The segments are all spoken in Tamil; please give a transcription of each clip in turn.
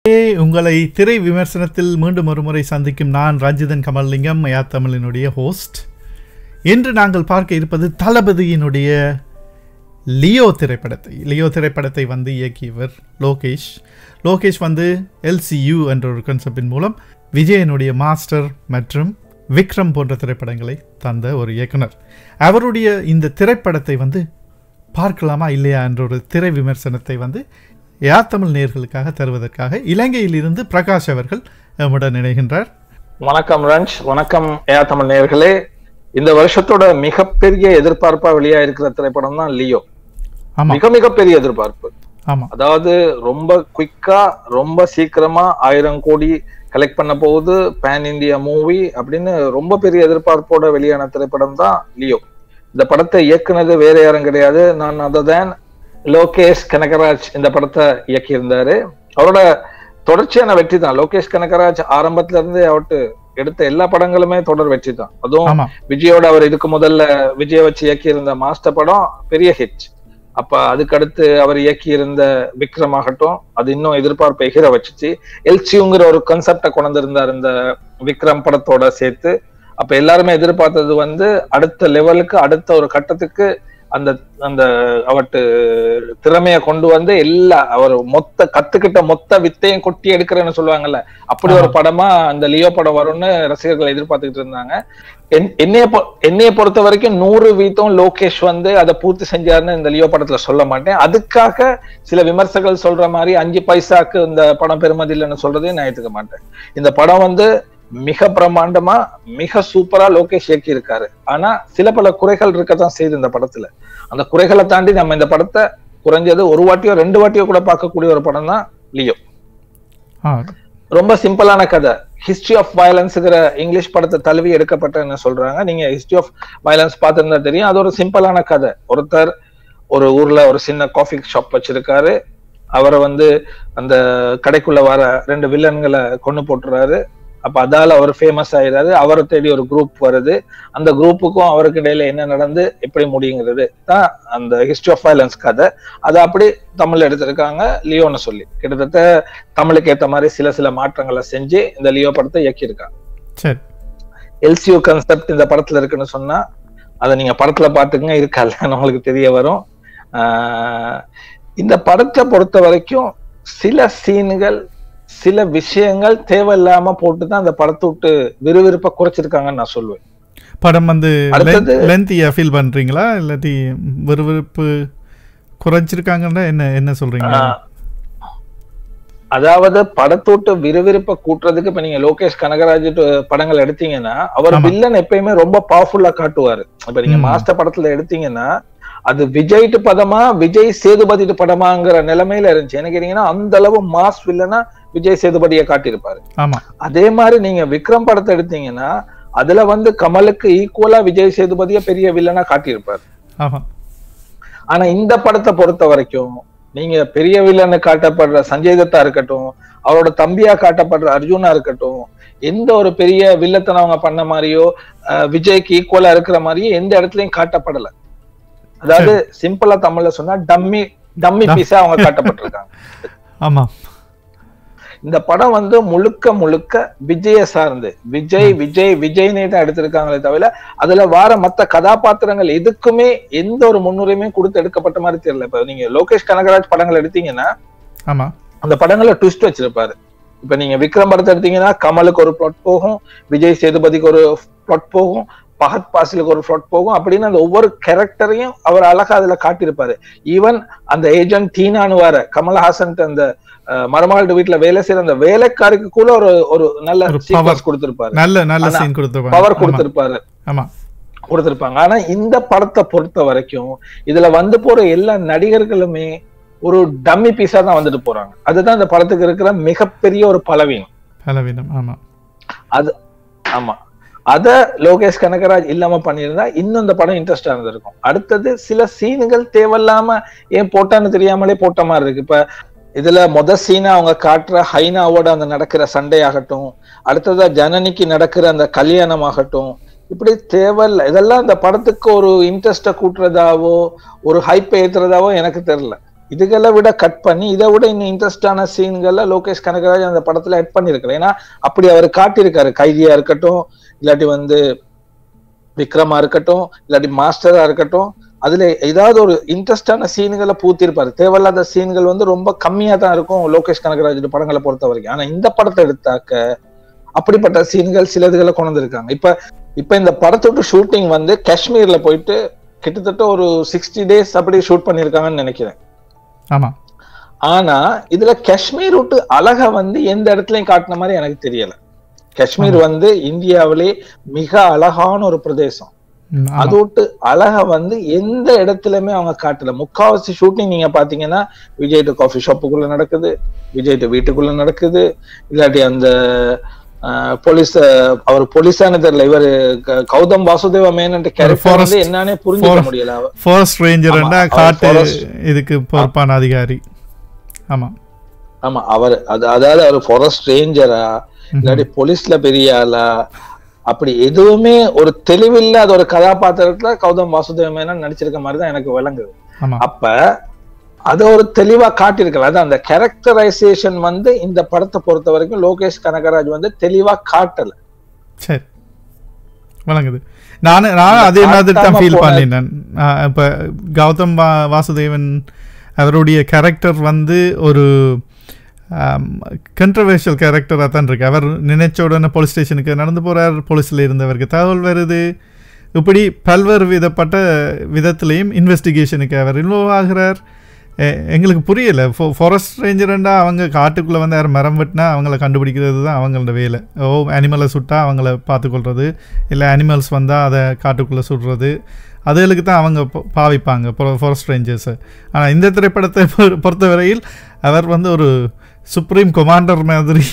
உங்களை திரை விமர்சனத்தில் மீண்டும் ஒருமுறை சந்திக்கும் நான் ரஞ்சிதன் கமல்லிங்கம் தமிழினுடைய ஹோஸ்ட். இன்று நாங்கள் பார்க்க இருப்பது தளபதியினுடைய லியோ திரைப்படத்தை வந்து இயக்கியவர் லோகேஷ் வந்து LCU என்ற ஒரு கான்செப்டின் மூலம் விஜயனுடைய மாஸ்டர் மற்றும் விக்ரம் போன்ற திரைப்படங்களை தந்த ஒரு இயக்குனர். அவருடைய இந்த திரைப்படத்தை வந்து பார்க்கலாமா இல்லையா என்ற ஒரு திரை விமர்சனத்தை வந்து தமிழ் நேயர்களுக்காக தருவதற்காக இலங்கையில் இருந்து பிரகாஷ் அவர்கள் நம்முடன் இணைகின்றார். வணக்கம் ரஞ்ச், வணக்கம் தமிழ் நேயர்களே. இந்த வருஷத்தோட மிகப்பெரிய எதிர்பார்ப்பா வெளியா இருக்கிற திரைப்படம் தான் லியோ. மிக பெரிய எதிர்பார்ப்பு. அதாவது ரொம்ப குயிக்கா ரொம்ப சீக்கிரமா 1000 கோடி கலெக்ட் பண்ண போகுது, பேன் இந்தியா மூவி அப்படின்னு ரொம்ப பெரிய எதிர்பார்ப்போட வெளியான திரைப்படம் தான் லியோ. இந்த படத்தை இயக்குனது வேற யாரும் கிடையாது, நான் அததான் லோகேஷ் கனகராஜ் இந்த படத்தை இயக்கி இருந்தாரு. அவரோட தொடர்ச்சியான வெற்றி தான். லோகேஷ் கனகராஜ் ஆரம்பத்துல இருந்து அவர்கிட்ட எடுத்த எல்லா படங்களுமே தொடர் வெற்றி தான். அதுவும் விஜயோட அவர் இதுக்கு முதல்ல விஜய் வச்சு இயக்கி இருந்த மாஸ்டர் படம் பெரிய ஹிட். அப்ப அதுக்கடுத்து அவர் இயக்கி இருந்த விக்ரம் ஆகட்டும், அது இன்னும் எதிர்பார்ப்பை எகிற வச்சுச்சு. LCUங்கிற ஒரு கான்செப்டை கொண்டு இருந்தார் இந்த விக்ரம் படத்தோட சேர்த்து. அப்ப எல்லாருமே எதிர்பார்த்தது வந்து அடுத்த லெவலுக்கு, அடுத்த ஒரு கட்டத்துக்கு அந்த அந்த அவட்டு திறமைய கொண்டு வந்து அவர் கத்துக்கிட்ட மொத்த வித்தையும் கொட்டி எடுக்கிறேன்னு சொல்லுவாங்கல்ல, அப்படி ஒரு படமா அந்த லியோ படம் வரும்னு ரசிகர்கள் எதிர்பார்த்துக்கிட்டு இருந்தாங்க. என்னைய பொறுத்த வரைக்கும் 100% லோகேஷ் வந்து அதை பூர்த்தி செஞ்சாருன்னு இந்த லியோ படத்துல சொல்ல மாட்டேன். அதுக்காக சில விமர்சகர்கள் சொல்ற மாதிரி 5 பைசாக்கு இந்த படம் பெருமதி இல்லைன்னு சொல்றதே நான் ஏத்துக்க மாட்டேன். இந்த படம் வந்து மிக பிரம்மாண்டமா மிக சூப்பரா லோகேஷ் இயக்கி இருக்காரு. ஆனா சில பல குறைகள் இருக்கத்தான் செய்து இந்த படத்துல. அந்த குறைகளை தாண்டி நம்ம இந்த படத்தை குறைஞ்சது ஒரு வாட்டியோ 2 வாட்டியோ கூட பார்க்கக்கூடிய ஒரு படம் தான் லியோ. ரொம்ப சிம்பிளான கதை. ஹிஸ்டரி ஆஃப் வயலன்ஸ்ங்கிற இங்கிலீஷ் படத்தை தழுவி எடுக்கப்பட்டன்னு சொல்றாங்க. நீங்க ஹிஸ்டரி ஆஃப் வயலன்ஸ் பார்த்திருந்தா தெரியும். அது ஒரு சிம்பிளான கதை. ஒருத்தர் ஒரு ஊர்ல ஒரு சின்ன காஃபி ஷாப் வச்சிருக்காரு. அவரை வந்து அந்த கடைக்குள்ள வர 2 வில்லன்களை கொண்டு போட்டுறாரு. அப்ப அதால அவர் ஃபேமஸ் ஆயிடாரு. அவரை தேடி ஒரு குரூப் வருது. அந்த குரூப்புக்கும் அவருக்கு இடையில என்ன நடந்து எப்படி முடியுங்கிறது தான் அந்த ஹிஸ்டரி ஆஃப் வயலன்ஸ் கதை. அதை அப்படி தமிழ்ல எடுத்திருக்காங்க லியோன்னு சொல்லி. கிட்டத்தட்ட தமிழுக்கு ஏற்ற மாதிரி சில மாற்றங்களை செஞ்சு இந்த லியோ படத்தை இயக்கியிருக்காங்க. LCU கான்செப்ட் இந்த படத்துல இருக்குன்னு சொன்னா அதை நீங்க படத்துல பாத்துக்கங்க, இருக்கல்லன்னு உங்களுக்கு தெரிய வரும். இந்த படத்தை பொறுத்த வரைக்கும் சில சீன்கள் சில விஷயங்கள் தேவையில்லாம போட்டுதான் அந்த படத்தை விட்டு விறுவிறுப்பா குறைச்சிருக்காங்கன்னு நான் சொல்லுவேன். படம் வந்து லென்த்தியா ஃபீல் பண்றீங்களா இல்லாட்டி விறுவிறுப்பு குறைச்சிருக்காங்கன்னா என்ன சொல்றீங்க? அதாவது படத்தை விட்டு விறுவிறுப்பை கூட்டுறதுக்கு இப்ப நீங்க லோகேஷ் கனகராஜ் படங்கள் எடுத்தீங்கன்னா அவர் வில்லன் எப்பயுமே ரொம்ப பவர்ஃபுல்லா காட்டுவாரு. இப்ப நீங்க மாஸ்டர் படத்துல எடுத்தீங்கன்னா அது விஜய்ட்டு படமா விஜய் சேதுபதி படமாங்கிற நிலைமையில இருந்துச்சு. என்ன கேட்டீங்கன்னா அந்த அளவு மாஸ் வில்லனா விஜய் சேதுபதியை காட்டியிருப்பாரு. அதே மாதிரி நீங்க விக்ரம் படத்தை எடுத்தீங்கன்னா அதுல வந்து கமலுக்கு ஈக்குவலா விஜய் சேதுபதிய பெரிய வில்லனா காட்டியிருப்பாரு. ஆனா இந்த படத்தை பொறுத்த வரைக்கும் நீங்க பெரிய வில்லன்னு காட்டப்படுற சஞ்சய் தத்தா இருக்கட்டும், அவரோட தம்பியா காட்டப்படுற அர்ஜுனா இருக்கட்டும், எந்த ஒரு பெரிய வில்லத்தனை அவங்க பண்ண மாதிரியோ விஜய்க்கு ஈக்குவலா இருக்கிற மாதிரியோ எந்த இடத்துலயும் காட்டப்படல. அதாவது சிம்பிளா தமிழ்ல சொன்னா டம்மி பீஸா அவங்க காட்டப்பட்டிருக்காங்க. ஆமா, இந்த படம் வந்து முழுக்க விஜய சார்ந்து விஜய்னே தான் எடுத்திருக்காங்களே தவிர அதுல வார மத்த கதாபாத்திரங்கள் எதுக்குமே எந்த ஒரு முன்னுரிமையும் கொடுத்து எடுக்கப்பட்ட மாதிரி தெரியல. இப்ப நீங்க லோகேஷ் கனகராஜ் படங்கள் எடுத்தீங்கன்னா அந்த படங்கள்ல ட்விஸ்ட் வச்சிருப்பாரு. இப்ப நீங்க விக்ரம் படத்தை எடுத்தீங்கன்னா கமலுக்கு ஒரு பிளாட் போகும், விஜய் சேதுபதிக்கு ஒரு பிளாட் போகும், பகத் பாசிலுக்கு ஒரு பிளாட் போகும். அப்படின்னு அந்த ஒவ்வொரு கேரக்டரையும் அவர் அழகா அதுல காட்டியிருப்பாரு. ஈவன் அந்த ஏஜென்ட் டீனான்னு வர கமல்ஹாசன் அந்த மருமகள் வீட்டுல வேலை செய்யற அந்த வேலைக்காருக்கு கூட ஒரு நல்ல சீக்வன்ஸ் கொடுத்திருப்பாரு, பவர் கொடுத்திருப்பாங்க. ஆனா இந்த படத்தை பொறுத்த வரைக்கும் இதுல வந்து போற எல்லா நடிகர்களுமே ஒரு டம்மி பீஸா தான் வந்துட்டு போறாங்க. அதுதான் இந்த படத்துக்கு இருக்கிற மிகப்பெரிய ஒரு பலவீனம். அத லோகேஷ் கனகராஜ் இல்லாம பண்ணியிருந்தா இன்னும் இந்த படம் இன்ட்ரெஸ்டா இருந்திருக்கும். அடுத்தது சில சீன்கள் தேவையில்லாம ஏன் போட்டான்னு தெரியாமலே போட்ட மாதிரி இருக்கு. இப்ப இதுல சீனா அவங்க காட்டுற ஹைனாவோட அந்த நடக்கிற சண்டை ஆகட்டும், அடுத்ததா ஜனனிக்கு நடக்கிற அந்த கல்யாணம் ஆகட்டும், இப்படி தேவையில்லை. இதெல்லாம் இந்த படத்துக்கு ஒரு இன்ட்ரெஸ்ட கூட்டுறதாவோ ஒரு ஹைப் ஏத்துறதாவோ எனக்கு தெரியல. இதுகளை விட கட் பண்ணி இதை விட இன்னும் இன்ட்ரெஸ்டான சீன்கள்ல லோகேஷ் கனகராஜ் அந்த படத்துல ஆட் பண்ணிருக்கல. ஏன்னா அப்படி அவர் காட்டியிருக்காரு. கைதியா இருக்கட்டும், இல்லாட்டி விக்ரமா இருக்கட்டும், இல்லாட்டி மாஸ்டரா இருக்கட்டும், அதுல ஏதாவது ஒரு இன்ட்ரெஸ்டான சீன்களை பூத்திருப்பாரு. தேவையில்லாத சீன்கள் ரொம்ப கம்மியா தான் இருக்கும் லோகேஷ் கனகராஜோட படங்களை பொறுத்த வரைக்கும். ஆனா இந்த படத்தை எடுத்தாக்க அப்படிப்பட்ட சீன்கள் சிலதுகளை கொண்டு வந்திருக்காங்க. இப்ப இந்த படத்தோட ஷூட்டிங் காஷ்மீர்ல போயிட்டு கிட்டத்தட்ட ஒரு 60 days அப்படி ஷூட் பண்ணிருக்காங்கன்னு நினைக்கிறேன். ஆமா. ஆனா இதுல காஷ்மீர் விட்டு அழகா எந்த இடத்துலயும் காட்டின மாதிரி எனக்கு தெரியல. காஷ்மீர் இந்தியாவிலே மிக அழகான ஒரு பிரதேசம். அது விட்டு அழகா எந்த இடத்துலயுமே அவங்க காட்டல. முக்காவாசி ஷூட்டிங் நீங்க பாத்தீங்கன்னா விஜய் காஃபி ஷாப்புக்குள்ள நடக்குது, விஜய் வீட்டுக்குள்ள நடக்குது, இல்லாட்டி அந்த அவர் போலீஸான தெரியல, இவர் கௌதம் வாசுதேவ மேனன் கேரக்டர் என்னன்னே புரிஞ்சுக்க முடியல. ஃபாரஸ்ட் ரேஞ்சர்னா காட்டு இதுக்கு பொறுப்பான அதிகாரி. ஆமா ஆமா, அவர் அதாவது அவர் ஃபாரஸ்ட் ரேஞ்சரா இல்லாட்டி போலீஸ்ல பெரிய ஆளா அப்படி எதுவுமே ஒரு தெளிவில்லாத ஒரு கதாபாத்திரத்துல கௌதம் வாசுதேவ மேனன் நடிச்சிருக்க மாதிரிதான் எனக்கு விளங்குது. அப்ப அது ஒரு தெளிவா காட்டிருக்கல. அது அந்த கேரக்டரைசேஷன் இந்த படத்தை பொறுத்த வரைக்கும் லோகேஷ் கனகராஜ் தெளிவா காட்டல. சரி, வழங்குது. நானும் அதே மாதிரி தான் ஃபீல் பண்ணினேன். இப்ப கௌதம் வாசுதேவன் அவருடைய கேரக்டர் ஒரு கண்ட்ரவர்ஷியல் கேரக்டராக தான் இருக்கு. அவர் நினைச்ச உடனே போலீஸ் ஸ்டேஷனுக்கு நடந்து போறார், போலீஸில் இருந்தவருக்கு தகவல் வருது, இப்படி பல்வேறு விதப்பட்ட விதத்திலையும் இன்வெஸ்டிகேஷனுக்கு அவர் இன்வால்வ் ஆகிறார். எங்களுக்கு புரியலை. ஃபாரஸ்ட் ரேஞ்சர்ண்டா அவங்க காட்டுக்குள்ளே யார் மரம் வெட்டினா அவங்கள கண்டுபிடிக்கிறது தான் அவங்களோட வேலை. அனிமலை சுட்டா அவங்கள பார்த்துக்கொள்வது, இல்லை அனிமல்ஸ் வந்தால் அதை காட்டுக்குள்ளே சுடுறது, அதுகளுக்கு தான் அவங்க பாவிப்பாங்க ஃபாரஸ்ட் ரேஞ்சர்ஸை. ஆனால் இந்த திரைப்படத்தை பொறுத்தவரையில் அவர் ஒரு சுப்ரீம் கொமாண்டர் மாதிரி,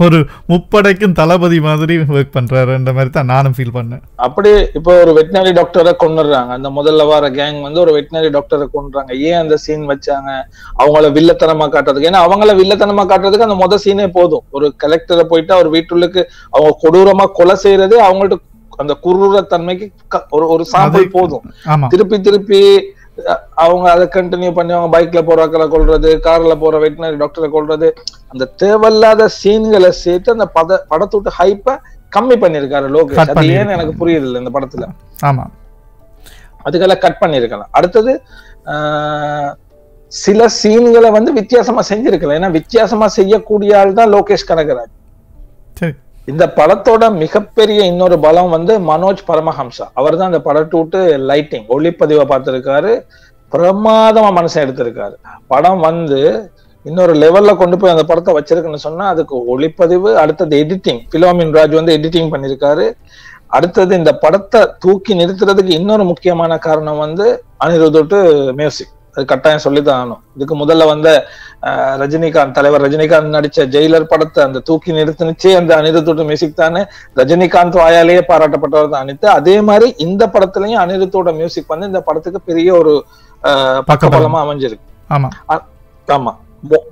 ஒரு முப்படைக்கும் தளபதி மாதிரி ஒர்க் பண்றாருன்ற மாதிரி தான் நானும் ஃபீல் பண்ணேன். அப்படி இப்போ ஒரு வெட்டினரி டாக்டரை கொண்டுறாங்க. அந்த முதல்ல வர கேங் ஒரு வெட்டினரி டாக்டரை கொண்டுறாங்க. ஏன் அந்த சீன் வச்சாங்க? அவங்கள வில்லத்தனமா காட்டுறதுக்கு. ஏன்னா அவங்கள வில்லத்தனமா காட்டுறதுக்கு அந்த முதல் சீனே போதும். ஒரு கலெக்டரை போயிட்டு அவர் வீட்டுள்ளுக்கு அவங்க கொடூரமா கொலை செய்யறது அவங்கள்ட்ட அந்த குரூர தன்மைக்கு ஒரு சாம்பிள் போதும். திருப்பி திருப்பி அவங்க அதை கண்டினியூ பண்ணி அவங்க பைக்ல போறாக்களை கொள்றது, கார்ல போற வெட்டினரி டாக்டரை கொள்றது, அந்த தேவையில்லாத சீன்களை சேர்த்து அந்த படத்தோட ஹைப்ப கம்மி பண்ணிருக்காரு லோகேஷ். அது ஏன்னு எனக்கு புரியுது இல்லை இந்த படத்துல. ஆமா, அதுக்கெல்லாம் கட் பண்ணிருக்கலாம். அடுத்தது சில சீன்களை வித்தியாசமா செஞ்சிருக்கலாம். ஏன்னா வித்தியாசமா செய்யக்கூடிய ஆள் தான் லோகேஷ் கனகராஜ். இந்த படத்தோட மிகப்பெரிய இன்னொரு பலம் மனோஜ் பரமஹம்சா. அவர் தான் அந்த படத்தோட்டு லைட்டிங் ஒளிப்பதிவை பார்த்திருக்காரு. பிரமாதமா மனசை எடுத்திருக்காரு. படம் இன்னொரு லெவல்ல கொண்டு போய் அந்த படத்தை வச்சிருக்குன்னு சொன்னா அதுக்கு ஒளிப்பதிவு, அடுத்தது எடிட்டிங். பிலோமின் ராஜ் எடிட்டிங் பண்ணிருக்காரு. அடுத்தது இந்த படத்தை தூக்கி நிறுத்துறதுக்கு இன்னொரு முக்கியமான காரணம் அனிருத் மியூசிக். அது கட்டாயம் சொல்லிதான் ஆகணும். இதுக்கு முதல்ல ரஜினிகாந்த், தலைவர் ரஜினிகாந்த் நடிச்ச ஜெயிலர் படத்தை அந்த தூக்கி நிறுத்தினுச்சே அந்த அனிருத்தோட மியூசிக் தானே. ரஜினிகாந்த் வாயாலேயே பாராட்டப்பட்டவர் தான் அனிருத். அதே மாதிரி இந்த படத்துலயும் அனிருத்தோட மியூசிக் இந்த படத்துக்கு பெரிய ஒரு பக்கபலமா அமைஞ்சிருக்கு. ஆமா,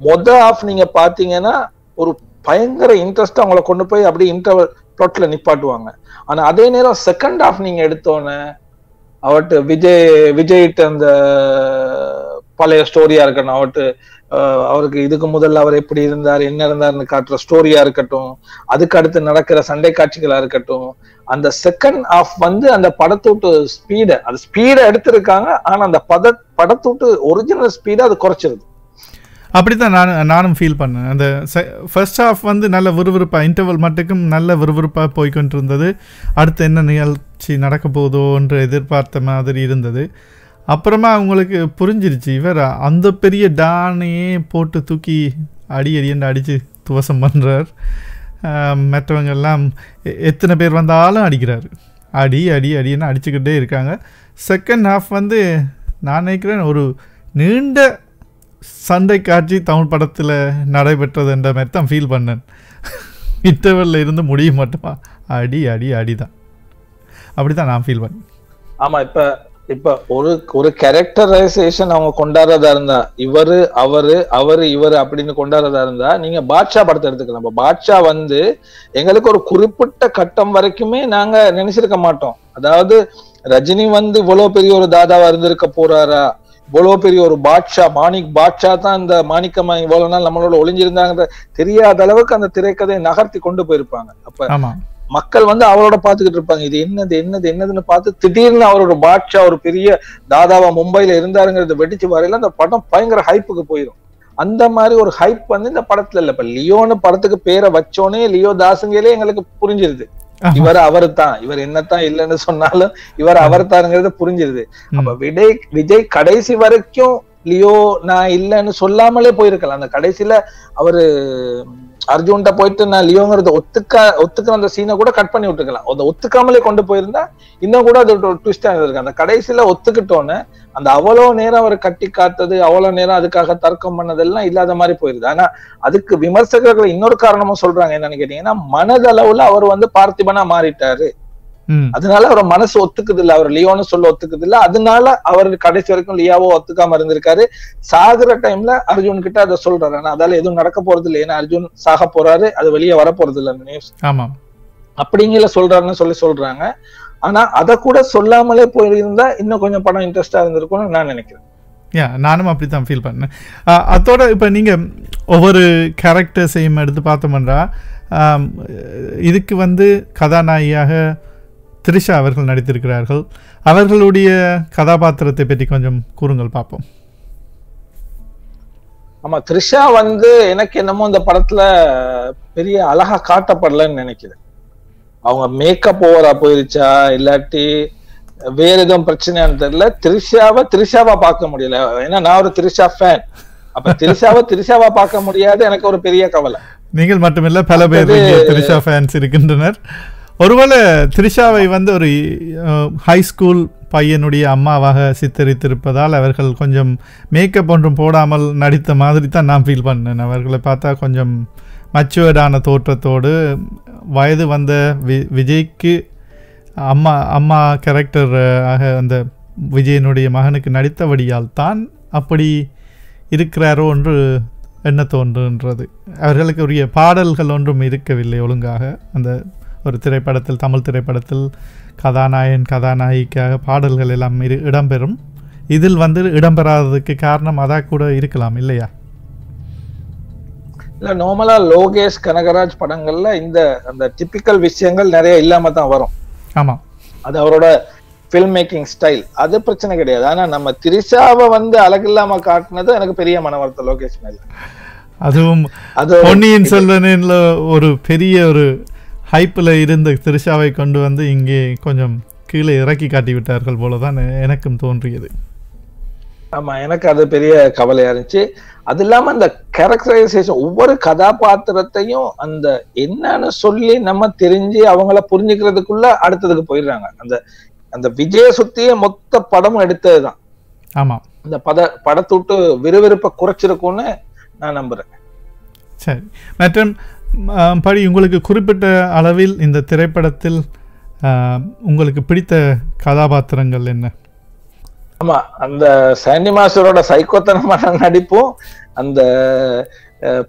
மொத ஆஃப் நீங்க பாத்தீங்கன்னா ஒரு பயங்கர இன்ட்ரெஸ்ட் அவங்களை கொண்டு போய் அப்படி இன்டர்வல் பிளாட்ல நிப்பாட்டுவாங்க. ஆனா அதே நேரம் செகண்ட் ஆஃப் நீங்க எடுத்தோன்னு அவட்டு விஜய் அந்த பழைய ஸ்டோரியா இருக்கட்டும், அவருக்கு இதுக்கு முதல்ல அவர் எப்படி இருந்தார் என்ன இருந்தாருன்னு காட்டுற ஸ்டோரியா இருக்கட்டும், அதுக்கு அடுத்து நடக்கிற சண்டை காட்சிகளா இருக்கட்டும், அந்த செகண்ட் ஆஃப் அந்த படத்தோட்டு ஸ்பீட எடுத்திருக்காங்க. ஆனா அந்த படத்தோட்டு ஒரிஜினல் ஸ்பீட அது குறைச்சிருது. அப்படித்தான் நானும் ஃபீல் பண்ணேன். அந்த ஃபர்ஸ்ட் ஹாஃப் நல்ல விறுவிறுப்பாக, இன்டர்வல் மட்டுக்கும் நல்ல விறுவிறுப்பாக போய்கொண்டு இருந்தது. அடுத்து என்ன நிகழ்ச்சி நடக்க போதோன்ற எதிர்பார்த்த மாதிரி இருந்தது. அப்புறமா அவங்களுக்கு புரிஞ்சிருச்சு, இவர் அந்த பெரிய டானையே போட்டு தூக்கி அடின்னு அடித்து துவசம் பண்ணுறார். மற்றவங்கெல்லாம் எத்தனை பேர் வந்தாலும் அடிக்கிறாரு. அடின்னு அடிச்சுக்கிட்டே இருக்காங்க. செகண்ட் ஹாஃப் நான் நினைக்கிறேன் ஒரு நீண்ட சண்டை காட்சி தமிழ் படத்தில் நடைபெற்றதுன்ற மாதிரி தான் ஃபீல் பண்ணேன். இன்டர்வெல்ல இருந்து முடிய மட்டுமா அடிதான். அப்படிதான் நான் ஃபீல் பண்ணேன். ஆமா, இப்ப ஒரு கேரக்டரைசேஷன் அவங்க கொண்டாடுறதா இருந்தா இவரு அப்படின்னு கொண்டாடுறதா இருந்தா நீங்க பாட்ஷா படத்தை எடுத்துக்கலாம். பாட்ஷா எங்களுக்கு ஒரு குறிப்பிட்ட கட்டம் வரைக்குமே நாங்க நினைச்சிருக்க மாட்டோம். அதாவது ரஜினி இவ்வளவு பெரிய ஒரு தாதாவா இருந்திருக்க போறாரா, இவ்வளவு பெரிய ஒரு பாட்ஷா, பாட்ஷா தான் இந்த மாணிக்கமா இவ்வளவு நாள் நம்மளோட ஒளிஞ்சிருந்தாங்க தெரியாத அளவுக்கு அந்த திரைக்கதையை நகர்த்தி கொண்டு போயிருப்பாங்க. அப்ப மக்கள் வந்து அவரோட பாத்துக்கிட்டு இருப்பாங்க, இது என்னதுன்னு பார்த்து திடீர்னு அவரோட பாட்ஷா ஒரு பெரிய தாதாவா மும்பைல இருந்தாருங்கிறது வெடிச்சு வரையில அந்த படம் பயங்கர ஹைப்புக்கு போயிடும். அந்த மாதிரி ஒரு ஹைப் வந்து இந்த படத்துல இல்ல. இப்ப லியோன்னு படத்துக்கு பேரை வச்சோனே லியோ தாசுங்களே எங்களுக்கு புரிஞ்சிருது, இவர் அவரு தான், இவர் என்னத்தான் இல்லைன்னு சொன்னாலும் இவர் அவர் தானுங்கிறது புரிஞ்சிருது. அப்ப விஜய் கடைசி வரைக்கும் லியோ நான் இல்லைன்னு சொல்லாமலே போயிருக்கலாம். அந்த கடைசியில அவரு அர்ஜுன்ட்ட போயிட்டு நான் லியோங்கிறத ஒத்துக்கிற அந்த சீனை கூட கட் பண்ணி விட்டுக்கலாம். அதை ஒத்துக்காமலே கொண்டு போயிருந்தா இன்னும் கூட அது ஒரு ட்விஸ்டா இருந்திருக்கு. அந்த கடைசியில ஒத்துக்கிட்டோன்னு அந்த அவ்வளவு நேரம் அவர் கட்டி காத்தது, அவ்வளவு நேரம் அதுக்காக தர்க்கம் பண்ணதெல்லாம் இல்லாத மாதிரி போயிருது. ஆனா அதுக்கு விமர்சகர்கள் இன்னொரு காரணமும் சொல்றாங்க, என்னன்னு கேட்டீங்கன்னா மனதளவுல அவர் வந்து பார்த்திபனா மாறிட்டாரு, அதனால அவர் மனசு ஒத்துக்குது இல்ல, அவர் லியோன்னு சொல்ல ஒத்துக்குது இல்ல, அதனால அவர் கடைசி வரைக்கும் லியாவோ ஒத்துக்காம இருந்திருக்காரு. சாகுற டைம்ல அர்ஜுன் கிட்ட அதை சொல்றாரு, ஆனா அதால எதுவும் நடக்க போறது இல்லை, ஏன்னா அர்ஜுன் சாக போறாரு, அது வெளியே வர போறது இல்லை அந்த நியூஸ் அப்படிங்கிற சொல்றாருன்னு சொல்றாங்க. ஆனா அதை கூட சொல்லாமலே போயிருந்தா இன்னும் கொஞ்சம் படம் இன்ட்ரெஸ்டா இருந்திருக்கும்னு நான் நினைக்கிறேன். நானும் அப்படித்தான் ஃபீல் பண்ணேன். அதோட இப்ப நீங்க ஒவ்வொரு கேரக்டர்ஸையும் எடுத்து பார்த்தோம்னா இதுக்கு வந்து கதாநாயகியாக த்ரிஷா அவர்கள் நடித்திருக்கிறார்கள். அவர்களுடைய கதாபாத்திரத்தை பற்றி கொஞ்சம் கூறுங்கள் பார்ப்போம். ஆமா, த்ரிஷா வந்து எனக்கு என்னமோ இந்த படத்துல பெரிய அழகா காட்டப்படலன்னு நினைக்கிறேன். அவங்க மேக்கப் ஓவரா போயிருச்சா இல்லாட்டி வேற எதுவும் பிரச்சனையான்னு தெரியல. த்ரிஷாவா பார்க்க முடியல. ஏன்னா நான் ஒரு த்ரிஷா ஃபேன். அப்ப த்ரிஷாவா பார்க்க முடியாது, எனக்கு ஒரு பெரிய கவலை. நீங்கள் மட்டுமில்ல, பல பேர் த்ரிஷா ஃபேன்ஸ் இருக்கின்றனர். ஒருவேளை த்ரிஷாவை வந்து ஒரு ஹை ஸ்கூல் பையனுடைய அம்மாவாக சித்தரித்திருப்பதால் அவர்கள் கொஞ்சம் மேக்கப் ஒன்றும் போடாமல் நடித்த மாதிரி தான் நான் ஃபீல் பண்ணேன். அவர்களை பார்த்தா கொஞ்சம் மச்சுவர்டான தோற்றத்தோடு வயது வந்த விஜய்க்கு அம்மா கேரக்டர் ஆக அந்த விஜயனுடைய மகனுக்கு நடித்தபடியால் தான் அப்படி இருக்கிறாரோ என்று என்ன தோன்றுன்றது. அவர்களுக்கு உரிய பாடல்கள் ஒன்றும் இருக்கவில்லை ஒழுங்காக. அந்த ஒரு திரைப்படத்தில், தமிழ் திரைப்படத்தில் கதாநாயகிக்காக பாடல்கள் எல்லாம் இடம்பெறும். இதில் வந்து இடம்பெறாததுக்கு காரணம் அதான் கூட இருக்கலாம் இல்லையா? இல்ல, நார்மலா லோகேஷ் கனகராஜ் படங்கள்ல அந்த டிபிக்கல் விஷயங்கள் நிறைய இல்லாம தான் வரும். ஆமா, அது அவரோட ஃபில்ம் மேக்கிங் ஸ்டைல், அது பிரச்சனை கிடையாது. ஆனா நம்ம த்ரிஷாவை வந்து அழகில்லாம காட்டினது எனக்கு பெரிய மனவருத்தம் லோகேஷ் மேல. அதுவும் பொன்னியின் செல்வனில் ஒரு பெரிய ஒரு ஹைப்பில் இருந்த த்ரிஷாவை கொண்டு வந்து இங்கே கொஞ்சம் கீழே இறக்கி காட்டி விட்டார்கள் போலதான் எனக்கும் தோன்றியது. ஆமா, எனக்கு அது பெரிய கவலையா இருந்துச்சு. அது இல்லாம அந்த கேரக்டரைசேஷன், ஒவ்வொரு கதாபாத்திரத்தையும் அந்த என்னன்னு சொல்லி நம்ம தெரிஞ்சு அவங்கள புரிஞ்சுக்கிறதுக்குள்ள அடுத்ததுக்கு போயிடுறாங்க. அந்த விஜய சுத்திய மொத்த படமும் எடுத்ததுதான். ஆமா, இந்த படத்தை விட்டு விறுவிறுப்பை குறைச்சிருக்கும்னு நான் நம்புறேன். சரி, மற்றும் படி உங்களுக்கு குறிப்பிட்ட அளவில் இந்த திரைப்படத்தில் உங்களுக்கு பிடித்த கதாபாத்திரங்கள் என்ன? ஆமா, அந்த சாண்டி மாஸ்டரோட சைக்கோத்தனமான நடிப்பும் அந்த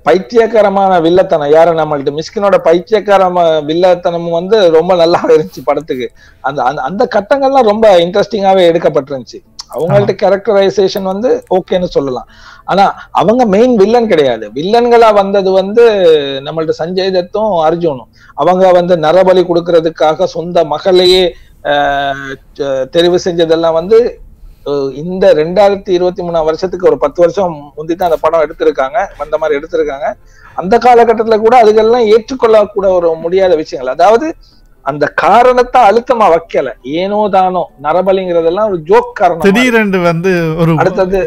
பைத்தியக்காரமான வில்லத்தனம், யாரு நம்மள்ட்ட மிஸ்கினோட பைத்தியக்காரமான வில்லத்தனமும் வந்து ரொம்ப நல்லா இருந்துச்சு படத்துக்கு. அந்த கட்டங்கள்லாம் ரொம்ப இன்ட்ரெஸ்டிங்காவே எடுக்கப்பட்டிருந்துச்சு. அவங்கள்ட்ட கேரக்டரைசேஷன் வந்து ஓகேன்னு சொல்லலாம். ஆனா அவங்க மெயின் வில்லன் கிடையாது. வில்லன்களா வந்தது வந்து நம்மள்ட்ட சஞ்சய் தத்தும் அர்ஜுனும். அவங்க வந்து நரபலி கொடுக்கறதுக்காக சொந்த மகளையே தெரிவு செஞ்சதெல்லாம் வந்து இந்த 2023 வருஷத்துக்கு ஒரு 10 வருஷம் முந்திதான் அந்த படம் எடுத்திருக்காங்க, வந்த மாதிரி எடுத்திருக்காங்க. அந்த காலகட்டத்துல கூட அதுக்கெல்லாம் ஏற்றுக்கொள்ளக்கூட ஒரு முடியாத விஷயங்கள். அதாவது அந்த காரணத்தை அழுத்தமா வைக்கல, ஏனோ தானோ நரபலிங்கிறதெல்லாம் ஒரு ஜோக் காரணம். திடீரென்று வந்து ஒரு அடுத்தது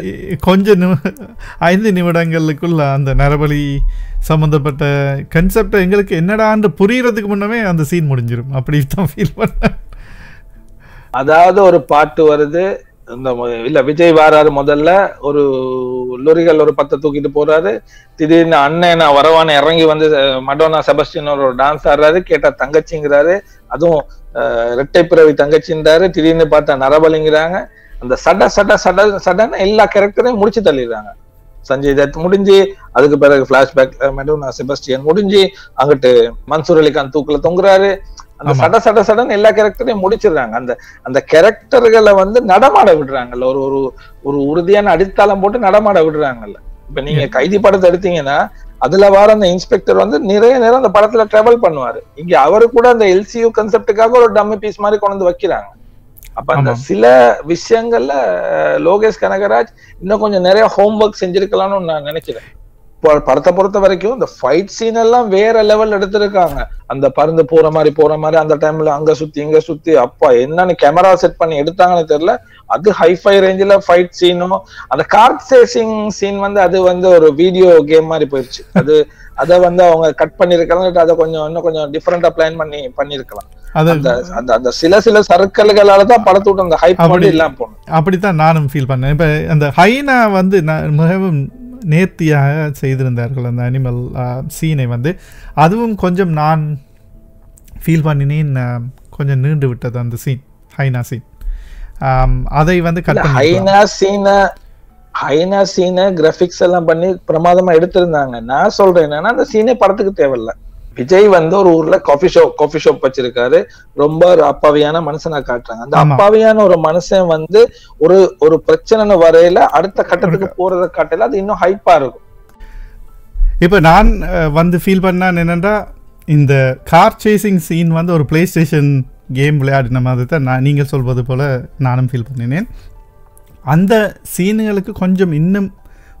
கொஞ்சம் 5 நிமிடங்களுக்குள்ள அந்த நரபலி சம்பந்தப்பட்ட கன்செப்ட் எங்களுக்கு என்னடான்னு புரியறதுக்கு முன்னமே அந்த சீன் முடிஞ்சிடும். அப்படித்தான் ஃபீல் பண்ண. அதாவது ஒரு பாட்டு வருது, இல்ல விஜய் வாராரு, முதல்ல ஒரு லொரிகள் ஒரு 10 தூக்கிட்டு போறாரு, திடீர்னு அண்ணன் நான் வரவான இறங்கி வந்து மடோனா செபஸ்டின் ஒரு டான்ஸ் ஆடுறாரு, கேட்டா தங்கச்சிங்கிறாரு, அதுவும் இரட்டை பிறவி தங்கச்சின்றாரு, திடீர்னு பார்த்தா நரபலிங்கிறாங்க. அந்த சடன்னு எல்லா கேரக்டரையும் முடிச்சு தள்ளிடுறாங்க. சஞ்சய் தத் முடிஞ்சு, அதுக்கு பிறகு பிளாஷ்பேக் மெடோனா செபஸ்டியன் முடிஞ்சு, அங்கிட்டு மன்சூர் அலிகான் தூக்குல தொங்குறாரு. அந்த சடன் எல்லா கேரக்டரையும் முடிச்சிடுறாங்க. அந்த அந்த கேரக்டர்களை வந்து நடமாட விடுறாங்கல்ல, ஒரு ஒரு ஒரு உறுதியான அடித்தளம் போட்டு நடமாட விடுறாங்கல்ல. இப்ப நீங்க கைதி படத்தை எடுத்தீங்கன்னா அதுல வர அந்த இன்ஸ்பெக்டர் வந்து நிறைய நேரம் அந்த படத்துல டிராவல் பண்ணுவாரு. இங்க அவரு கூட அந்த எல்சியூ கான்செப்டுக்காக ஒரு டம்மி பீஸ் மாதிரி கொண்டு வந்து வைக்கிறாங்க. அப்ப அந்த சில விஷயங்கள்ல லோகேஷ் கனகராஜ் இன்னும் கொஞ்சம் நிறைய ஹோம்ஒர்க் செஞ்சிருக்கலாம்னு நான் நினைக்கிறேன். படத்தை பொறுத்த வரைக்கும் இந்த ஃபைட் சீன் எல்லாம் வேற லெவல் எடுத்திருக்காங்க. அந்த பறந்து போற மாதிரி அந்த டைம்ல அங்க சுத்தி இங்க சுத்தி, அப்பா என்னன்னு கேமரா செட் பண்ணி எடுத்தாங்கன்னு தெரியல. அது ஹைஃபை ரேஞ்சில ஃபைட் சீனும் அந்த கார் சேசிங் சீன் வந்து அது வந்து ஒரு வீடியோ கேம் மாதிரி போயிடுச்சு. அதை வந்து அவங்க கட் பண்ணிருக்கலாம், அதை இன்னும் கொஞ்சம் டிஃபரெண்டா பிளான் பண்ணிருக்கலாம். அந்த சில சர்க்கிள்களாலதான் படத்தோட அந்த ஹைப் மட்டும் இல்லாம போகணும். அப்படித்தான் நானும் ஃபீல் பண்ணேன். இப்ப அந்த ஹைனா வந்து மிகவும் நேர்த்தியாக செய்திருந்தார்கள் அந்த அனிமல் சீனை வந்து. அதுவும் கொஞ்சம் நான் ஃபீல் பண்ணினேன், கொஞ்சம் நீண்டு விட்டது அந்த சீன், ஹைனா சீன். அதை வந்து ஹைனா சீனை கிராபிக்ஸ் எல்லாம் பண்ணி பிரமாதமா எடுத்திருந்தாங்க. நான் சொல்றேன் என்னன்னா அந்த சீனே படத்துக்கு தேவையில்லை. விஜய் வந்து ஒரு ஊர்ல காஃபி ஷாப் வச்சிருக்காரு. ரொம்ப ஒரு அப்பாவியான மனுஷனா காட்டுறாங்க. அந்த அப்பாவியான ஒரு மனுஷன் வந்து ஒரு பிரச்சனை வரையில அடுத்த கட்டத்துக்கு போறதை காட்டல, அது இன்னும் ஹைப்பா இருக்கும். இப்ப நான் வந்து ஃபீல் பண்ணேன் என்னன்னா, இந்த கார் சேசிங் சீன் வந்து ஒரு பிளே ஸ்டேஷன் கேம் விளையாடின மாதிரி தான் நீங்கள் சொல்வது போல நானும் ஃபீல் பண்ணினேன். அந்த சீனுகளுக்கு கொஞ்சம் இன்னும்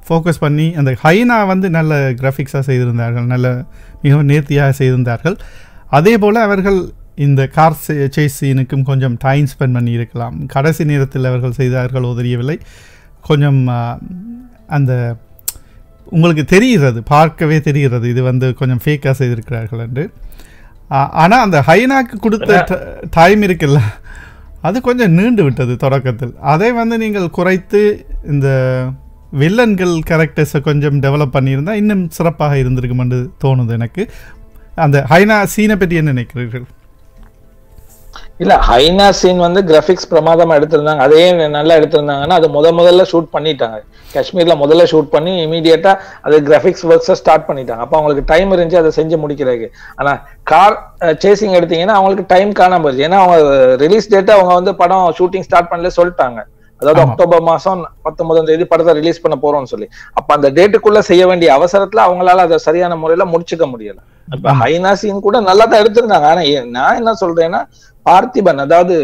ஃபோக்கஸ் பண்ணி அந்த ஹைனா வந்து நல்ல கிராஃபிக்ஸாக செய்திருந்தார்கள், நல்ல மிகவும் நேர்த்தியாக செய்திருந்தார்கள். அதே போல் அவர்கள் இந்த கார் சேஸ் சீனுக்கும் கொஞ்சம் டைம் ஸ்பெண்ட் பண்ணி இருக்கலாம். கடைசி நேரத்தில் அவர்கள் செய்தார்களோ தெரியவில்லை. கொஞ்சம் அந்த உங்களுக்கு தெரிகிறது, பார்க்கவே தெரிகிறது இது வந்து கொஞ்சம் ஃபேக்காக செய்திருக்கிறார்கள் என்று. ஆனால் அந்த ஹைனாக்கு கொடுத்த டைம் இருக்குல்ல, அது கொஞ்சம் நீண்டு விட்டது தொடக்கத்தில். அதை வந்து நீங்கள் குறைத்து இந்த வில்லன்கள் கேரக்டர்ஸை கொஞ்சம் டெவலப் பண்ணியிருந்தால் இன்னும் சிறப்பாக இருந்திருக்கும் என்று தோணுது எனக்கு. அந்த ஹைனா சீனை பற்றி என்ன நினைக்கிறீர்கள்? இல்ல, ஹைனா சீன் வந்து கிராபிக்ஸ் பிரமாதமா எடுத்திருந்தாங்க. அதே நல்லா எடுத்திருந்தாங்கன்னா அது முதல்ல ஷூட் பண்ணிட்டாங்க. காஷ்மீர்ல முதல்ல ஷூட் பண்ணி இமீடியட்டா அது கிராபிக்ஸ் ஒர்க்ஸை ஸ்டார்ட் பண்ணிட்டாங்க. அப்ப அவங்களுக்கு டைம் இருந்துச்சு அதை செஞ்சு முடிக்கிறதுக்கு. ஆனா கார் சேசிங் எடுத்தீங்கன்னா அவங்களுக்கு டைம் காணாம போச்சு. ஏன்னா அவங்க ரிலீஸ் டேட்டை அவங்க வந்து படம் ஷூட்டிங் ஸ்டார்ட் பண்ணல சொல்லிட்டாங்க. அதாவது அக்டோபர் மாசம் 19ஆம் தேதி படத்தை ரிலீஸ் பண்ண போறோம்னு சொல்லி. அப்ப அந்த டேட்டுக்குள்ள செய்ய வேண்டிய அவசரத்துல அவங்களால அதை சரியான முறையில முடிச்சுக்க முடியல. இப்ப ஹைனா சீன் கூட நல்லா தான் எடுத்திருந்தாங்க. ஆனா நான் என்ன சொல்றேன்னா, பார்த்திபன் அதாவது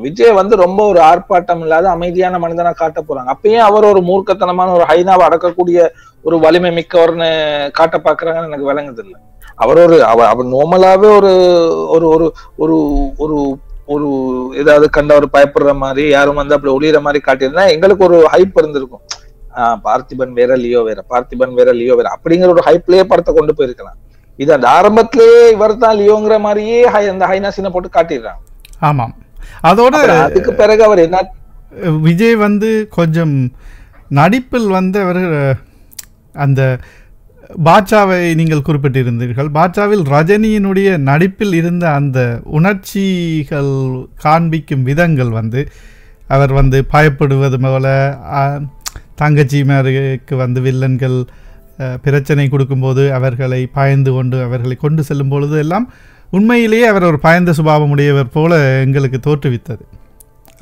விஜய் வந்து ரொம்ப ஒரு ஆர்ப்பாட்டம் இல்லாத அமைதியான மனிதனா காட்ட போறாங்க. அப்பயும் அவர் ஒரு மூர்க்கத்தனமான ஒரு ஹைனாவை அடக்கக்கூடிய ஒரு வலிமை மிக்கவர்னு காட்ட பாக்குறாங்கன்னு எனக்கு விளங்குது இல்லை. அவர் நார்மலாவே ஒரு ஒரு ஒரு ஒரு ஒரு ஏதாவது கண்ட ஒரு பயப்படுற மாதிரி யாரும் வந்து அப்படி ஒளியிற மாதிரி காட்டியிருந்தா எங்களுக்கு ஒரு ஹைப் இருந்திருக்கும். பார்த்திபன் வேற லியோ வேற, பார்த்திபன் வேற லியோ வேற அப்படிங்கிற ஒரு ஹைப்லயே படத்தை கொண்டு போயிருக்கலாம். இது அந்த ஆரம்பத்திலேயே இவர் தான் லியோங்கிற மாதிரியே அந்த ஹைனா சீனை போட்டு காட்டிடுறாங்க. ஆமாம், அதோட அதுக்கு பிறகு அவர் என்ன விஜய் வந்து கொஞ்சம் நடிப்பில் வந்து அவர் அந்த பாட்சாவை நீங்கள் குறிப்பிட்டிருந்தீர்கள். பாட்சாவில் ரஜினியினுடைய நடிப்பில் இருந்த அந்த உணர்ச்சிகள் காண்பிக்கும் விதங்கள் வந்து அவர் வந்து பயப்படுவது போல, தங்கச்சிமாருக்கு வந்து வில்லன்கள் பிரச்சனை கொடுக்கும்போது அவர்களை பயந்து கொண்டு அவர்களை கொண்டு செல்லும் பொழுது எல்லாம் உண்மையிலேயே அவர் ஒரு பயந்த சுபாவம் உடையவர் போல எங்களுக்கு தோற்றுவித்தது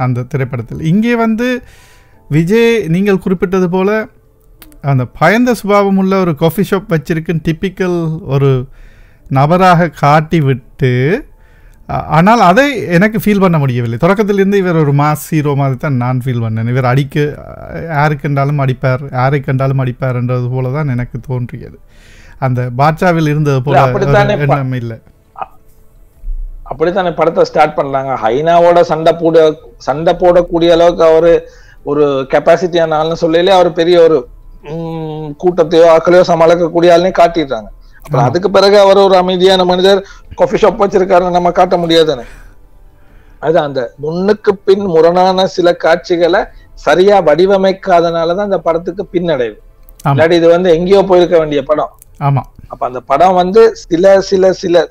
அந்த திரைப்படத்தில். இங்கே வந்து விஜய் நீங்கள் குறிப்பிட்டது போல அந்த பயந்த சுபாவம் உள்ள ஒரு காஃபி ஷாப் வச்சிருக்கும் டிப்பிக்கல் ஒரு நபராக காட்டி விட்டு, ஆனால் அதை எனக்கு ஃபீல் பண்ண முடியவில்லை. தொடக்கத்திலிருந்து இவர் ஒரு மாஸ் ஹீரோ மாதிரி தான் நான் ஃபீல் பண்ணேன். இவர் யாருக்கு கண்டாலும் அடிப்பார், யாரை கண்டாலும் அடிப்பார் என்றது போல தான் எனக்கு தோன்றியது. அந்த பாட்சாவில் இருந்தது போல எண்ணம் இல்லை. அப்படித்தானே படத்தை ஸ்டார்ட் பண்ணலாங்க. ஹைனாவோட சண்டை போடக்கூடிய அளவுக்கு அவரு ஒரு கெப்பாசிட்டியான ஆள்னு சொல்லலே அவர் பெரிய ஒரு கூட்டத்தையோ ஆக்களையோ சமாளிக்கக்கூடிய ஆள்னே காட்டிடுறாங்க. அப்புறம் அதுக்கு பிறகு அவர் ஒரு அமைதியான மனிதர் காஃபி ஷாப் வச்சிருக்காருன்னு நம்ம காட்ட முடியாதுன்னு. அது அந்த முன்னுக்கு பின் முரணான சில காட்சிகளை சரியா வடிவமைக்காதனாலதான் அந்த படத்துக்கு பின்னடைவு. இல்லாட்டி இது வந்து எங்கேயோ போயிருக்க வேண்டிய படம். ஆமா. அப்ப அந்த படம் வந்து சில சில சில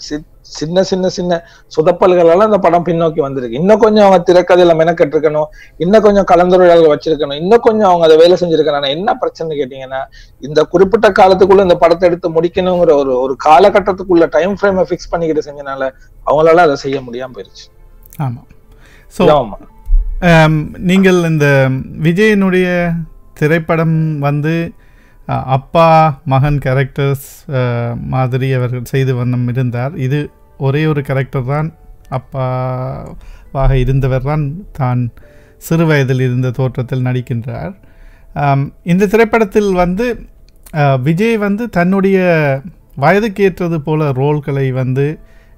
சின்ன சின்ன சின்ன சொதப்பல்களால அந்த படம் பின்னோக்கி வந்திருக்கு. இன்னும் கொஞ்சம் அவங்க திரைக்கதையில மெனக்கெட்டு இருக்கணும், இன்னும் கொஞ்சம் கலந்துரையாடல் வச்சிருக்கணும், இன்னும் கொஞ்சம் அவங்க அதை வேலை செஞ்சிருக்கணும். ஆனா என்ன பிரச்சனை கேட்டீங்கன்னா, இந்த குறிப்பிட்ட காலத்துக்குள்ள இந்த படத்தை எடுத்து முடிக்கணுங்கிற ஒரு காலகட்டத்துக்குள்ள டைம் ஃப்ரேமை ஃபிக்ஸ் பண்ணிக்கிட்டு செஞ்சனால அவங்களால அதை செய்ய முடியாம போயிருச்சு. ஆமா. ஸோ நீங்கள் இந்த விஜயனுடைய திரைப்படம் வந்து அப்பா மகன் கேரக்டர்ஸ் மாதிரி அவர்கள் செய்து வண்ணம் இருந்தார். இது ஒரே ஒரு கேரக்டர் தான், அப்பாவாக இருந்தவர் தான் தான் சிறு வயதில் இருந்த தோற்றத்தில் நடிக்கின்றார். இந்த திரைப்படத்தில் வந்து விஜய் வந்து தன்னுடைய வயதுக்கு ஏற்றது போல ரோல்களை வந்து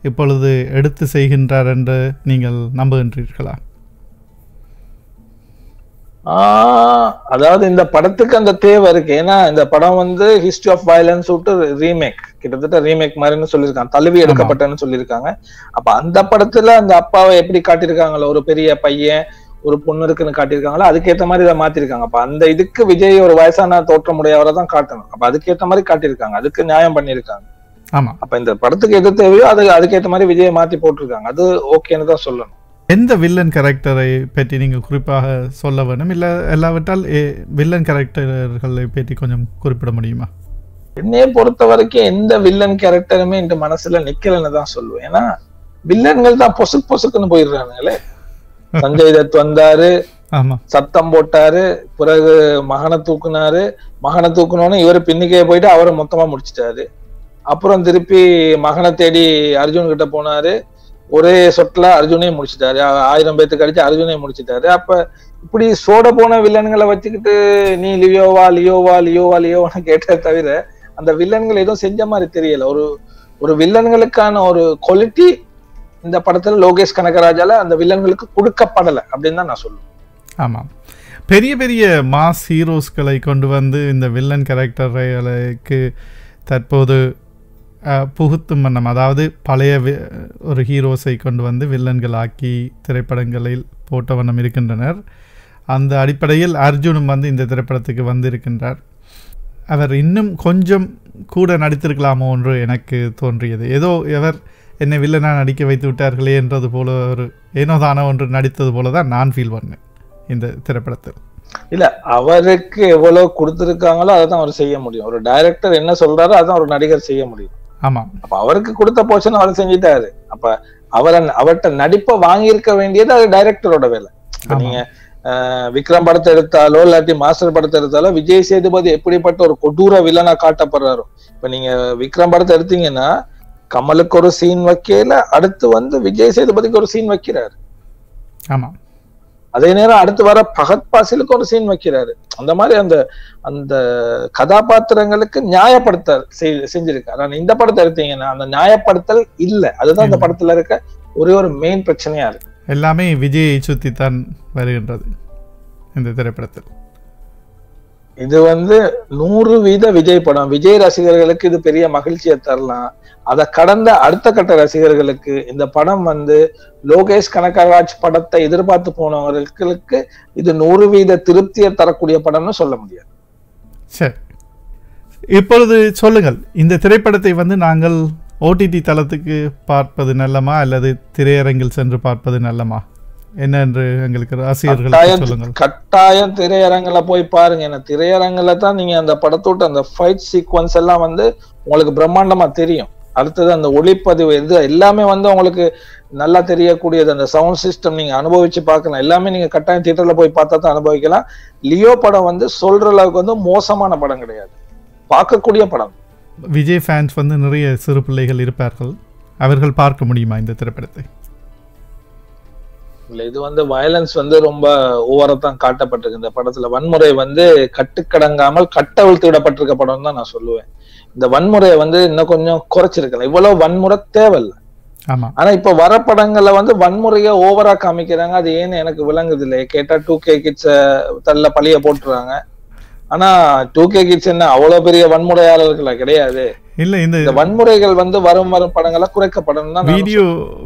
இப்பொழுது எடுத்து செய்கின்றார் என்று நீங்கள் நம்புகின்றீர்களா? அதாவது இந்த படத்துக்கு அந்த தேவை இருக்கு. ஏன்னா இந்த படம் வந்து ஹிஸ்டரி ஆஃப் வயலன்ஸ் விட்டு ரீமேக், கிட்டத்தட்ட ரீமேக் மாதிரின்னு சொல்லியிருக்காங்க, தழுவி எடுக்கப்பட்டன்னு சொல்லியிருக்காங்க. அப்ப அந்த படத்துல அந்த அப்பாவை எப்படி காட்டியிருக்காங்களோ, ஒரு பெரிய பையன் ஒரு பொண்ணு இருக்குன்னு காட்டியிருக்காங்களோ, அதுக்கேற்ற மாதிரி இதை மாத்திருக்காங்க. அப்ப அந்த இதுக்கு விஜய் ஒரு வயசான தோற்றமுடையவரை தான் காட்டணும். அப்ப அதுக்கேற்ற மாதிரி காட்டியிருக்காங்க, அதுக்கு நியாயம் பண்ணியிருக்காங்க. ஆமா. அப்ப இந்த படத்துக்கு எது தேவையோ அதுக்கேற்ற மாதிரி விஜயை மாத்தி போட்டிருக்காங்க, அது ஓகேன்னு தான் சொல்லணும். எந்த வில்லன் கேரக்டரை பற்றி நீங்கள் குறிப்பாக சொல்ல வேணும், இல்லை எல்லாவற்றால் வில்லன் கேரக்டர்களை பற்றி கொஞ்சம் குறிப்பிட முடியுமா? என்னைய பொறுத்த வரைக்கும் எந்த வில்லன் கேரக்டருமே இந்த மனசுல நிக்கலன்னு தான் சொல்லுவேன். ஏன்னா வில்லன்கள் தான் பொசுக்குன்னு போயிடுறானுங்களே. சஞ்சய் தத் வந்தாரு, சத்தம் போட்டாரு, பிறகு மகனை தூக்குனோன்னு இவரு பின்னிக்கே போயிட்டு அவரை மொத்தமா முடிச்சிட்டாரு. அப்புறம் திருப்பி மகனை தேடி அர்ஜுன் கிட்ட போனாரு, ஒரே சொட்ல அர்ஜுனையும் முடிச்சிட்டாரு, 1000 பேத்துக்கு அடிச்சு அர்ஜுனையும் முடிச்சிட்டாரு. அப்ப இப்படி சோட போன வில்லன்களை வச்சுக்கிட்டு நீ லியோவான்னு கேட்ட தவிர அந்த வில்லன்கள் எதுவும் செஞ்ச மாதிரி தெரியல. ஒரு வில்லன்களுக்கான ஒரு குவாலிட்டி இந்த படத்துல லோகேஷ் கனகராஜால அந்த வில்லன்களுக்கு கொடுக்கப்படலை அப்படின்னு தான் நான் சொல்லுவேன். ஆமா, பெரிய பெரிய மாஸ் ஹீரோஸ்களை கொண்டு வந்து இந்த வில்லன் கேரக்டர்களுக்கு தற்போது புகுத்தும் வண்ணம், அதாவது பழைய ஒரு ஹீரோஸை கொண்டு வந்து வில்லன்கள் ஆக்கி திரைப்படங்களில் போட்ட வண்ணம் இருக்கின்றனர். அந்த அடிப்படையில் அர்ஜுனும் வந்து இந்த திரைப்படத்துக்கு வந்திருக்கின்றார். அவர் இன்னும் கொஞ்சம் கூட நடித்திருக்கலாமோ என்று எனக்கு தோன்றியது. ஏதோ என்னை வில்லனாக நடிக்க வைத்து விட்டார்களே என்றது போல ஒரு ஏனோதானோ ஒன்று நடித்தது போல தான் நான் ஃபீல் பண்ணேன் இந்த திரைப்படத்தில். இல்ல, அவருக்கு எவ்வளவு கொடுத்திருக்காங்களோ அதை தான் அவர் செய்ய முடியும். ஒரு டைரக்டர் என்ன சொல்றாரோ அதான் ஒரு நடிகர் செய்ய முடியும். ஆமா, அப்ப அவருக்கு கொடுத்த போர்ஷன் அவர் செஞ்சிட்டாரு. அப்ப அவர்கிட்ட நடிப்பை வாங்கியிருக்க வேண்டியது அது டைரக்டரோட வேலை. நீங்க விக்ரம் படத்தை எடுத்தாலோ இல்லாட்டி மாஸ்டர் படத்தை எடுத்தாலோ விஜய் சேதுபதி எப்படிப்பட்ட ஒரு கொடூர வில்லனா காட்டப்படுறாரோ. இப்ப நீங்க விக்ரம் படத்தை எடுத்தீங்கன்னா கமலுக்கு ஒரு சீன் வைக்கல, அடுத்து வந்து விஜய் சேதுபதிக்கு ஒரு சீன் வைக்கிறாரு. ஆமா, அதே நேரம் அடுத்து வர பகத் பாசிலுக்கு ஒரு சீன் வைக்கிறாரு. அந்த மாதிரி அந்த கதாபாத்திரங்களுக்கு நியாயப்படுத்த செஞ்சிருக்காரு. ஆனா இந்த படத்தை எடுத்தீங்கன்னா அந்த நியாயப்படுத்தல் இல்ல. அதுதான் இந்த படத்துல இருக்க ஒரே ஒரு மெயின் பிரச்சனையா இருக்கு. எல்லாமே விஜயை சுத்தித்தான் வருகின்றது இந்த திரைப்படத்தில். இது வந்து 100% விஜய் படம். விஜய் ரசிகர்களுக்கு இது பெரிய மகிழ்ச்சியை தரலாம். அதை கடந்த அடுத்த கட்ட ரசிகர்களுக்கு இந்த படம் வந்து லோகேஷ் கனகராஜ் படத்தை எதிர்பார்த்து போனவர்களுக்கு இது 100% திருப்தியை தரக்கூடிய படம்னு சொல்ல முடியாது. சரி, இப்பொழுது சொல்லுங்கள், இந்த திரைப்படத்தை வந்து நாங்கள் ஓடிடி தளத்துக்கு பார்ப்பது நல்லமா அல்லது திரையரங்கில் சென்று பார்ப்பது நல்லமா என்ன என்று எங்களுக்கு ரசிகர்களுக்கு சொல்லுங்கள். கட்டாயம் திரையரங்குல போய் பாருங்க. ஏன்னா திரையரங்குல தான் நீங்க அந்த படத்தோட அந்த ஃபைட் சீக்வன்ஸ் எல்லாம் வந்து உங்களுக்கு பிரம்மாண்டமா தெரியும். அடுத்தது அந்த ஒளிப்பதிவு இது எல்லாமே வந்து உங்களுக்கு நல்லா தெரியக்கூடியது. அந்த சவுண்ட் சிஸ்டம் நீங்க அனுபவிச்சு பார்க்கலாம். எல்லாமே நீங்க கட்டாயம் தியேட்டர்ல போய் பார்த்தா தான் அனுபவிக்கலாம். லியோ படம் வந்து சொல்ற அளவுக்கு வந்து மோசமான படம் கிடையாது, பார்க்கக்கூடிய படம். விஜய் ஃபேன்ஸ் வந்து நிறைய சிறு பிள்ளைகள் இருப்பார்கள், அவர்கள் பார்க்க முடியுமா இந்த திரைப்படத்தை? இல்ல, இது வந்து வயலன்ஸ் வந்து ரொம்ப ஓவரத்தான் காட்டப்பட்டிருக்கு இந்த படத்துல. வன்முறை வந்து கட்டுக்கடங்காமல் கட்டவிழ்த்து விடப்பட்டிருக்க படம் தான் நான் சொல்லுவேன். இந்த வன்முறையை வந்து இன்னும் கொஞ்சம் குறைச்சிருக்கலாம். இவ்வளவு வன்முறை தேவையில்லை. ஆனா இப்ப வர படங்கள்ல வந்து வன்முறைய ஓவரா காமிக்கிறாங்க. அது ஏன்னு எனக்கு விளங்குது இல்லை. கேட்டா 2K கிட்ஸ தள்ள பழிய போட்டுறாங்க. ஆனா 2K கிட்ஸ் என்ன அவ்வளவு பெரிய வன்முறையாளர்களா கிடையாது. இல்ல, இந்த வன்முறைகள் வந்து வரும் படங்களை குறைக்கப்படணும் தான்.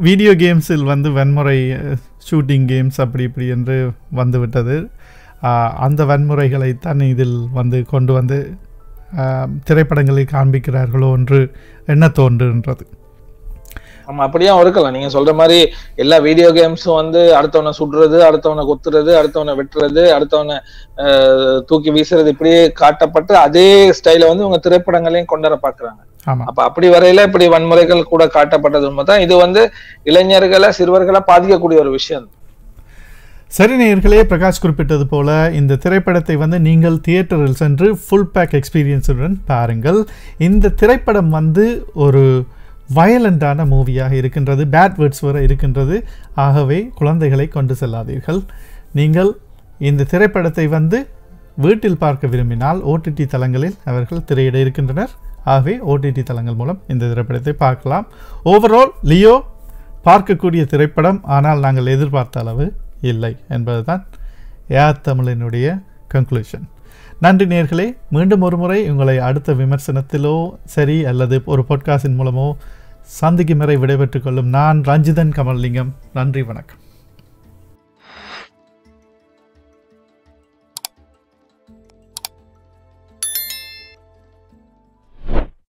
வீடியோ கேம்ஸில் வந்து வன்முறை ஷூட்டிங் கேம்ஸ் அப்படி இப்படி என்று வந்து விட்டது. அந்த வன்முறைகளைத்தான் இதில் வந்து கொண்டு வந்து திரைப்படங்களில் காண்பிக்கிறார்களோ என்று என்ன தோன்றுன்றது. ஆமா, அப்படியும் இருக்கலாம். நீங்க சொல்ற மாதிரி எல்லா வீடியோ கேம்ஸும் வந்து அடுத்தவனை சுடுறது, அடுத்தவனை கொத்துறது, அடுத்தவனை வெட்டுறது, அடுத்தவனை தூக்கி வீசுறது, இப்படியே காட்டப்பட்டு அதே ஸ்டைல வந்து இவங்க திரைப்படங்களையும் கொண்டாட பாக்குறாங்க. அப்ப அப்படி வரையில இப்படி வன்முறைகள் கூட காட்டப்பட்டது உண்மைதான். இது வந்து இளைஞர்களை, சிறுவர்களை பாதிக்கக்கூடிய ஒரு விஷயம். சரி நேயர்களே, பிரகாஷ் குறிப்பிட்டது போல இந்த திரைப்படத்தை வந்து நீங்கள் தியேட்டரில் சென்று ஃபுல் பேக் எக்ஸ்பீரியன்ஸுடன் பாருங்கள். இந்த திரைப்படம் வந்து ஒரு வயலண்டான மூவியாக இருக்கின்றது, பேட் வேர்ட்ஸ் வர இருக்கின்றது. ஆகவே குழந்தைகளை கொண்டு செல்லாதீர்கள். நீங்கள் இந்த திரைப்படத்தை வந்து வீட்டில் பார்க்க விரும்பினால் ஓடிடி தளங்களில் அவர்கள் திரையிட இருக்கின்றனர். ஆகவே ஓடிடி தளங்கள் மூலம் இந்த திரைப்படத்தை பார்க்கலாம். ஓவரால் லியோ பார்க்கக்கூடிய திரைப்படம், ஆனால் நாங்கள் எதிர்பார்த்த அளவு இல்லை என்பதுதான் தமிழினுடைய கன்க்ளூஷன். நன்றி நேயர்களே. மீண்டும் ஒரு முறை உங்களை அடுத்த விமர்சனத்திலோ சரி அல்லது ஒரு பாட்காஸ்டின் மூலமோ சந்திக்கும் வரை விடைபெற்றுக் கொள்ளும் நான் ரஞ்சிதன் கமல்லிங்கம். நன்றி, வணக்கம்.